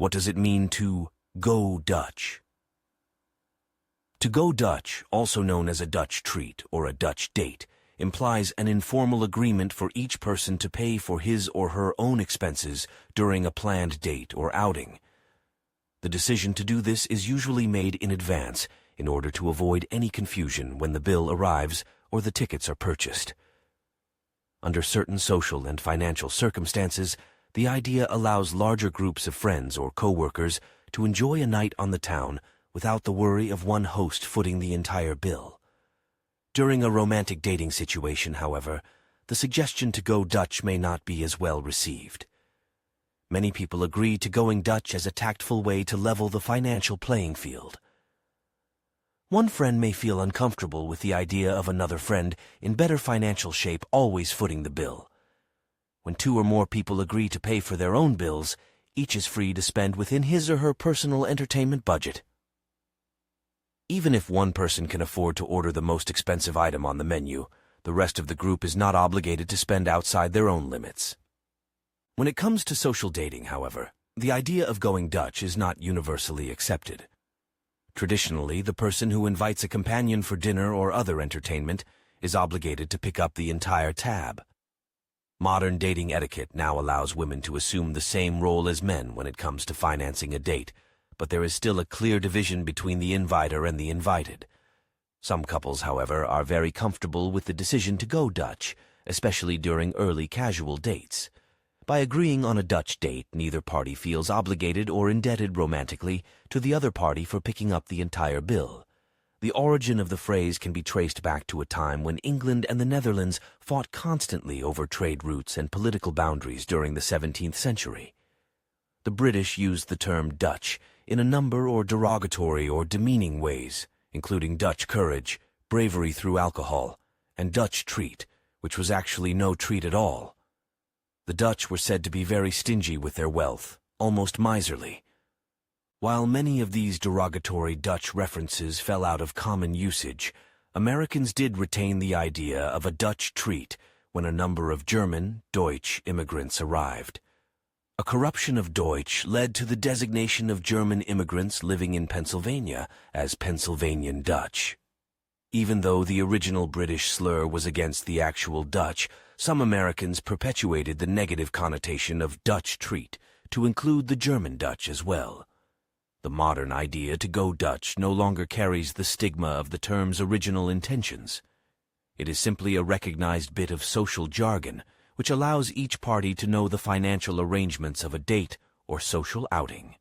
What does it mean to go Dutch? To go Dutch, also known as a Dutch treat or a Dutch date, implies an informal agreement for each person to pay for his or her own expenses during a planned date or outing. The decision to do this is usually made in advance in order to avoid any confusion when the bill arrives or the tickets are purchased. Under certain social and financial circumstances, the idea allows larger groups of friends or co-workers to enjoy a night on the town without the worry of one host footing the entire bill. During a romantic dating situation, however, the suggestion to go Dutch may not be as well received. Many people agree to going Dutch as a tactful way to level the financial playing field. One friend may feel uncomfortable with the idea of another friend in better financial shape always footing the bill. When two or more people agree to pay for their own bills, each is free to spend within his or her personal entertainment budget. Even if one person can afford to order the most expensive item on the menu, the rest of the group is not obligated to spend outside their own limits. When it comes to social dating, however, the idea of going Dutch is not universally accepted. Traditionally, the person who invites a companion for dinner or other entertainment is obligated to pick up the entire tab. Modern dating etiquette now allows women to assume the same role as men when it comes to financing a date, but there is still a clear division between the inviter and the invited. Some couples, however, are very comfortable with the decision to go Dutch, especially during early casual dates. By agreeing on a Dutch date, neither party feels obligated or indebted romantically to the other party for picking up the entire bill. The origin of the phrase can be traced back to a time when England and the Netherlands fought constantly over trade routes and political boundaries during the 17th century. The British used the term Dutch in a number of derogatory or demeaning ways, including Dutch courage, bravery through alcohol, and Dutch treat, which was actually no treat at all. The Dutch were said to be very stingy with their wealth, almost miserly. While many of these derogatory Dutch references fell out of common usage, Americans did retain the idea of a Dutch treat when a number of German, Deutsch immigrants arrived. A corruption of Deutsch led to the designation of German immigrants living in Pennsylvania as Pennsylvanian Dutch. Even though the original British slur was against the actual Dutch, some Americans perpetuated the negative connotation of Dutch treat to include the German Dutch as well. The modern idea to go Dutch no longer carries the stigma of the term's original intentions. It is simply a recognized bit of social jargon which allows each party to know the financial arrangements of a date or social outing.